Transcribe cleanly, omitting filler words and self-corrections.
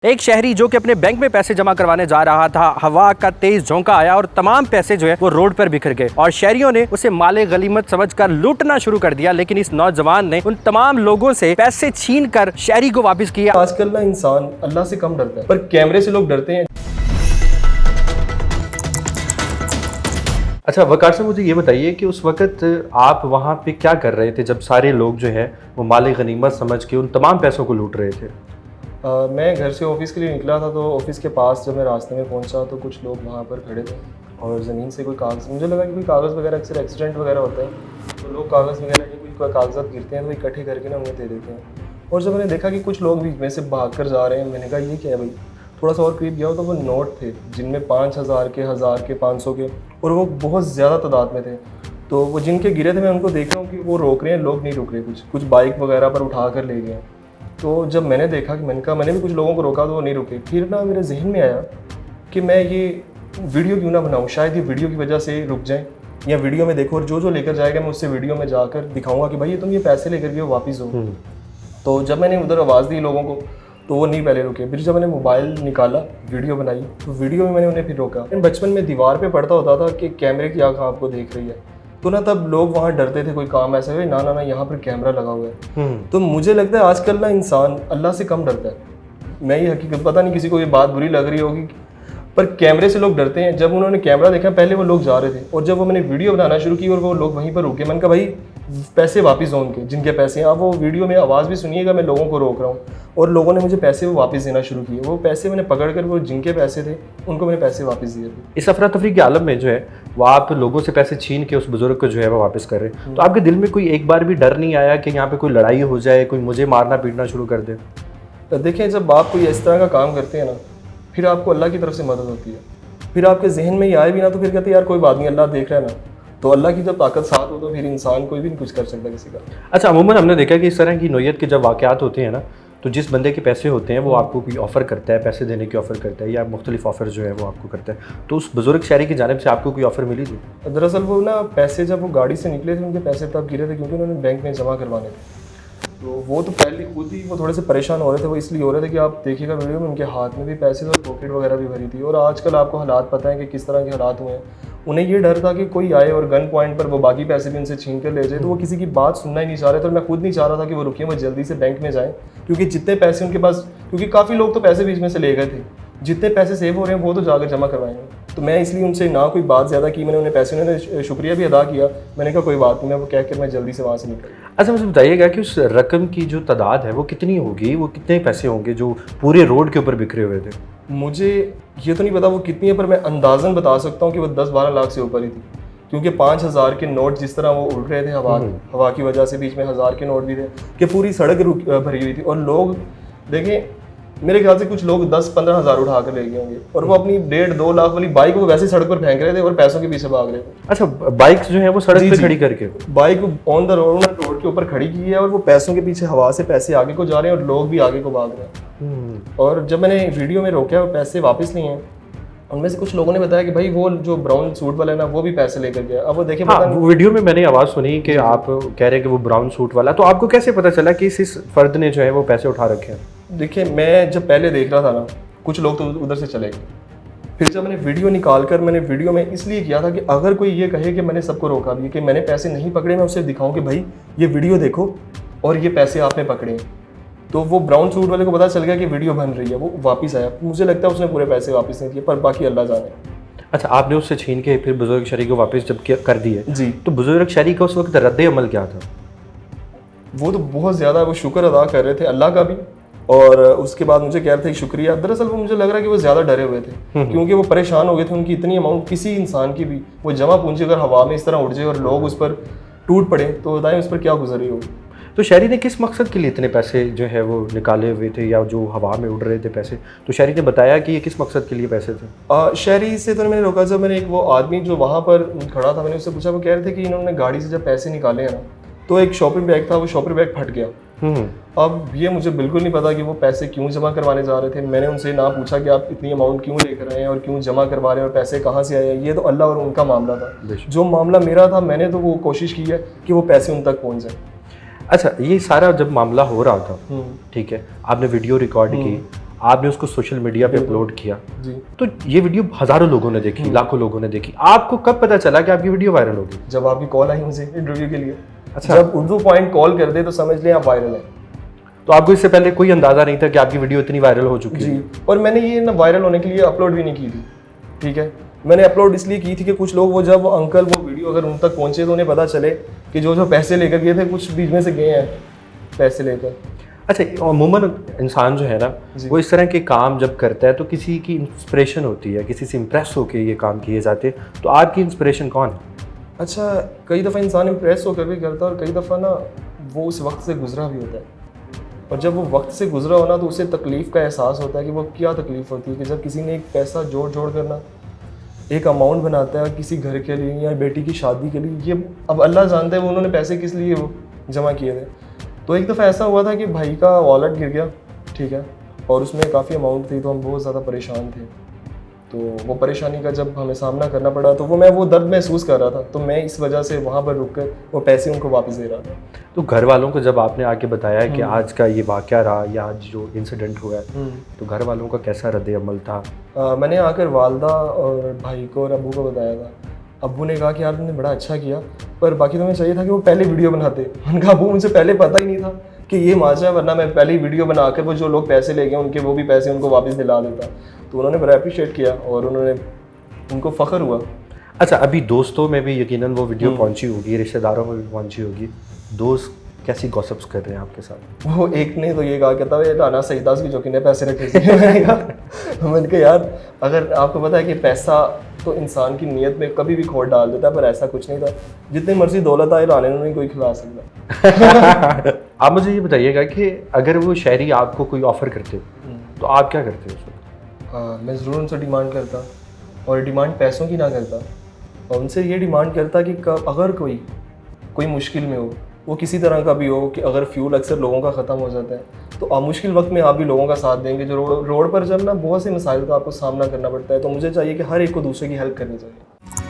एक शहरी जो कि अपने बैंक में पैसे जमा करवाने जा रहा था, हवा का तेज झोंका आया और तमाम पैसे जो है वो रोड पर बिखर गए और शहरियों ने उसे माले गनीमत समझकर लूटना शुरू कर दिया। लेकिन इस नौजवान ने उन तमाम लोगों से पैसे छीन कर शहरी को वापस किया। आजकल ना इंसान अल्लाह से कम डरता है, पर कैमरे से लोग डरते हैं। अच्छा वकार साहब, मुझे ये बताइए कि उस वक्त आप वहाँ पे क्या कर रहे थे जब सारे लोग जो है वो माले गनीमत समझ के उन तमाम पैसों को लूट रहे थे? मैं घर से ऑफिस के लिए निकला था, तो ऑफिस के पास जब मैं रास्ते में पहुंचा तो कुछ लोग वहाँ पर खड़े थे और ज़मीन से कोई कागज़, मुझे लगा कि कोई कागज़ वगैरह, अक्सर एक्सीडेंट वगैरह होता है तो लोग कागज़ वगैरह के कोई कागजात गिरते हैं तो इकट्ठे करके ना उन्हें दे देते हैं। और जब मैंने देखा कि कुछ लोग भी में से भाग कर जा रहे हैं, मैंने कहा ये क्या है भाई। थोड़ा सा और करीब गया तो वो नोट थे जिनमें 5,000 के, 1,000 के, 500 के, और वो बहुत ज़्यादा तादाद में थे। तो वो जिनके गिरे थे मैं उनको देख रहा हूँ कि वो रोक रहे हैं, लोग नहीं रुक रहे, कुछ बाइक वगैरह पर उठा कर ले गए। तो जब मैंने देखा कि मैंने भी कुछ लोगों को रोका तो वो नहीं रुके, फिर ना मेरे जहन में आया कि मैं ये वीडियो क्यों ना बनाऊँ, शायद ये वीडियो की वजह से रुक जाएं, या वीडियो में देखो और जो लेकर जाएगा मैं उससे वीडियो में जाकर दिखाऊंगा कि भाई ये तुम ये पैसे लेकर गए हो, वापस हो। तो जब मैंने उधर आवाज़ दी लोगों को तो वो नहीं पहले रुके। फिर जब मैंने मोबाइल निकाला, वीडियो बनाई, तो वीडियो में मैंने उन्हें फिर रोका। बचपन में दीवार पे पढ़ता होता था कि कैमरे की आँख आपको देख रही है, तो ना तब लोग वहाँ डरते थे कोई काम ऐसा है, ना ना ना यहाँ पर कैमरा लगा हुआ है। तो मुझे लगता है आजकल ना इंसान अल्लाह से कम डरता है। मैं ये हकीकत, पता नहीं किसी को ये बात बुरी लग रही होगी, पर कैमरे से लोग डरते हैं। जब उन्होंने कैमरा देखा, पहले वो लोग जा रहे थे और जब वो मैंने वीडियो बनाना शुरू की और वो लोग वहीं पर रुके, मैंने कहा भाई पैसे वापस दो उनके जिनके पैसे हैं। अब वो वीडियो में आवाज़ भी सुनिएगा, मैं लोगों को रोक रहा हूँ और लोगों ने मुझे पैसे वो वापस देना शुरू किए। वो पैसे मैंने पकड़ कर, वो जिनके पैसे थे उनको मैंने पैसे वापस दिए थे। इस अफरा तफरी के आलम में जो है वो आप लोगों से पैसे छीन के उस बुजुर्ग को जो है वो वापस कर रहे हैं, तो आपके दिल में कोई एक बार भी डर नहीं आया कि यहाँ पे कोई लड़ाई हो जाए, कोई मुझे मारना पीटना शुरू कर दे? तो देखें, जब आप कोई इस तरह का काम करते हैं ना, फिर आपको अल्लाह की तरफ से मदद होती है। फिर आपके जहन में ये आए भी ना तो फिर कहते हैं यार कोई बात नहीं, अल्लाह देख रहा है ना। तो अल्लाह की जब ताकत साथ हो तो फिर इंसान कोई भी नहीं कुछ कर सकता किसी का। अच्छा, अमूमन हमने देखा कि इस तरह की नोयत के जब वाक़यात होते हैं ना, तो जिस बंदे के पैसे होते हैं वो आपको कोई ऑफ़र करता है, पैसे देने की ऑफ़र करता है या मुख्तलिफ ऑफ़र जो है वो आपको करता है, तो उस बुजुर्ग शहरी की जानिब से आपको कोई ऑफ़र मिली थी? दरअसल वो ना पैसे जब वो गाड़ी से निकले थे, उनके पैसे तब गिरे थे क्योंकि उन्होंने बैंक में जमा करवाने थे। तो वो तो पहले खुद ही वो थोड़े से परेशान हो रहे थे। वो इसलिए हो रहे थे कि आप देखिएगा वीडियो में उनके हाथ में भी पैसे थे और पॉकेट वगैरह भी भरी थी। और आजकल आपको हालात पता है कि किस तरह के हालात हुए हैं। उन्हें ये डर था कि कोई आए और गन पॉइंट पर वो बाकी पैसे भी उनसे छीन कर ले जाए, तो वो किसी की बात सुनना ही नहीं चाह रहे थे। और मैं खुद नहीं चाह रहा था कि वो रुकिए, वो जल्दी से बैंक में जाएँ, क्योंकि जितने पैसे उनके पास, क्योंकि काफ़ी लोग तो पैसे बीच में से ले गए थे, जितने पैसे सेव हो रहे हैं वो तो जाकर जमा करवाएंगे। तो मैं इसलिए उनसे ना कोई बात ज़्यादा की, मैंने उन्हें पैसे, उन्होंने शुक्रिया भी अदा किया। मैंने कहा कोई बात नहीं, मैं वो कह कर मैं जल्दी से वहाँ से निकल। अच्छा, मुझे बताइएगा कि उस रकम की जो तादाद है वो कितनी होगी, वो कितने पैसे होंगे जो पूरे रोड के ऊपर बिखरे हुए थे? मुझे ये तो नहीं पता वो कितनी है, पर मैं अंदाज़न बता सकता हूँ कि वो 10-12 लाख से ऊपर ही थी, क्योंकि 5,000 के नोट जिस तरह वो उड़ रहे थे हवा की वजह से, बीच में 1,000 के नोट भी थे कि पूरी सड़क भरी हुई थी। और लोग देखें, मेरे ख्याल से कुछ लोग 10-15 हज़ार उठा कर ले गए होंगे और वो अपनी 1.5-2 लाख वाली बाइक को वैसे सड़क पर फेंक रहे थे और पैसों के पीछे भाग रहे थे। अच्छा, बाइक जो है वो सड़क पे खड़ी करके, bike on the road, road के ऊपर खड़ी की है और वो पैसों के पीछे हवा से पैसे आगे को जा रहे हैं और लोग भी आगे को भाग रहे हैं। और जब मैंने वीडियो में रोका और पैसे वापस लिए हैं, उनमें से कुछ लोगों ने बताया कि भाई वो जो ब्राउन सूट वाला है ना, वो भी पैसे लेकर गया। अब वो देखिए, हाँ, वो वीडियो में मैंने आवाज़ सुनी कि आप कह रहे हैं कि वो ब्राउन सूट वाला, तो आपको कैसे पता चला कि इस फर्द ने जो है वो पैसे उठा रखे हैं? देखिए, मैं जब पहले देख रहा था ना, कुछ लोग तो उधर से चले गए। फिर जब मैंने वीडियो निकाल कर, मैंने वीडियो में इसलिए किया था कि अगर कोई ये कहे कि मैंने सबको रोका भी, कि मैंने पैसे नहीं पकड़े, मैं उसे दिखाऊं कि भाई ये वीडियो देखो और ये पैसे आपने पकड़े। तो वो ब्राउन सूट वाले को पता चल गया कि वीडियो बन रही है, वो वापस आया। मुझे लगता है उसने पूरे पैसे वापस नहीं दिए, पर बाकी अल्लाह जाने। अच्छा, आपने उससे छीन के फिर बुजुर्ग शहरी को वापस जब कर दिए जी, तो बुजुर्ग शहरी का उस वक्त रद्द अमल क्या था? वो तो बहुत ज़्यादा वो शुक्र अदा कर रहे थे अल्लाह का भी, और उसके बाद मुझे कह रहे थे शुक्रिया। दरअसल वो मुझे लग रहा है कि वो ज़्यादा डरे हुए थे, क्योंकि वो परेशान हो गए थे। उनकी इतनी अमाउंट, किसी इंसान की भी वो जमा पूंजी अगर हवा में इस तरह उड़ जाए और लोग उस पर टूट पड़े, तो बताएं उस पर क्या गुजरी होगी। तो शहरी ने किस मकसद के लिए इतने पैसे जो है वो निकाले हुए थे, या जो हवा में उड़ रहे थे पैसे, तो शहरी ने बताया कि ये किस मकसद के लिए पैसे थे? शहरी से तो मैंने रोका। जब मैंने एक वो आदमी जो वहाँ पर खड़ा था, मैंने उससे पूछा, वो कह रहे थे कि इन्होंने गाड़ी से जब पैसे निकाले हैं ना, तो एक शॉपिंग बैग था, वो शॉपिंग बैग फट गया। अब ये मुझे बिल्कुल नहीं पता कि वो पैसे क्यों जमा करवाने जा रहे थे। मैंने उनसे ना पूछा कि आप इतनी अमाउंट क्यों लेकर आए हैं और क्यों जमा करवा रहे हैं और पैसे कहाँ से आए हैं। ये तो अल्लाह और उनका मामला था। जो मामला मेरा था, मैंने तो वो कोशिश की है कि वो पैसे उन तक पहुँच जाए। अच्छा, ये सारा जब मामला हो रहा था, ठीक है, आपने वीडियो रिकॉर्ड की, आपने उसको सोशल मीडिया पे अपलोड किया, जी। तो ये वीडियो हज़ारों लोगों ने देखी, लाखों लोगों ने देखी, आपको कब पता चला कि आपकी वीडियो वायरल होगी? जब आपकी कॉल आई मुझे इंटरव्यू के लिए। अच्छा। जब उर्दू पॉइंट कॉल कर दे तो समझ लें आप वायरल है। तो आपको इससे पहले कोई अंदाज़ा नहीं था कि आपकी वीडियो इतनी वायरल हो चुकी है? जी। और मैंने ये ना वायरल होने के लिए अपलोड भी नहीं की थी, ठीक है। मैंने अपलोड इसलिए की थी कि कुछ लोग वो जब अंकल वो वीडियो अगर उन तक पहुंचे तो उन्हें पता चले कि जो पैसे लेकर गए थे कुछ बीच में से गए हैं पैसे लेकर। अच्छा, अमूमन इंसान जो है ना, वो इस तरह के काम जब करता है तो किसी की इंस्पिरेशन होती है, किसी से इम्प्रेस होकर ये काम किए जाते हैं। तो आपकी इंस्पिरेशन कौन है? अच्छा, कई दफ़ा इंसान इम्प्रेस होकर भी करता है और कई दफ़ा ना वो उस वक्त से गुजरा भी होता है। और जब वो वक्त से गुजरा हो ना तो उसे तकलीफ़ का एहसास होता है कि वो क्या तकलीफ़ होती है कि जब किसी ने एक पैसा जोड़ करना एक अमाउंट बनाता है किसी घर के लिए या बेटी की शादी के लिए, ये अब अल्लाह जानता है वो उन्होंने पैसे किस लिए वो जमा किए थे। तो एक दफ़ा ऐसा हुआ था कि भाई का वॉलेट गिर गया, ठीक है, और उसमें काफ़ी अमाउंट थी, तो हम बहुत ज़्यादा परेशान थे। तो वो परेशानी का जब हमें सामना करना पड़ा तो वो दर्द महसूस कर रहा था, तो मैं इस वजह से वहाँ पर रुक कर वो पैसे उनको वापस दे रहा था। तो घर वालों को जब आपने आके बताया कि आज का ये वाक़या रहा या आज जो इंसिडेंट हुआ है, तो घर वालों का कैसा रद्द-ए-अमल था? मैंने आकर वालदा और भाई को और अब्बू को बताया था। अब्बू ने कहा कि यार तुमने बड़ा अच्छा किया, पर बाकी तुम्हें चाहिए था कि वो पहले वीडियो बनाते। उनका अब्बू मुझे पहले पता ही नहीं था कि ये माजरा है, वरना मैं पहले ही वीडियो बनाकर वो जो लोग पैसे ले गए उनके वो भी पैसे उनको वापस दिला देता। तो उन्होंने बड़ा अप्रिशिएट किया और उनको फ़ख्र हुआ। अच्छा, अभी दोस्तों में भी यकीनन वो वीडियो पहुंची होगी, रिश्तेदारों में भी पहुंची होगी। दोस्त कैसी गॉसिप्स कर रहे हैं आपके साथ? वो एक ने तो ये कहा, कहता है राना सही था उसकी जो कि ने पैसे रखे थे। मैंने कहा यार अगर आपको पता है कि पैसा तो इंसान की नीयत में कभी भी खोट डाल देता है, पर ऐसा कुछ नहीं था। जितनी मर्जी दौलत आए राने नहीं कोई खिला सकता। आप मुझे ये बताइएगा कि अगर वो शायरी आपको कोई ऑफ़र करते तो आप क्या करते उस वक्त? मैं ज़रूर उनसे डिमांड करता, और डिमांड पैसों की ना करता, और उनसे ये डिमांड करता कि अगर कोई मुश्किल में हो, वो किसी तरह का भी हो, कि अगर फ्यूल अक्सर लोगों का ख़त्म हो जाता है तो मुश्किल वक्त में आप भी लोगों का साथ देंगे। जो रोड पर जब ना बहुत से मसाइल का आपको सामना करना पड़ता है, तो मुझे चाहिए कि हर एक को दूसरे की हेल्प करनी चाहिए।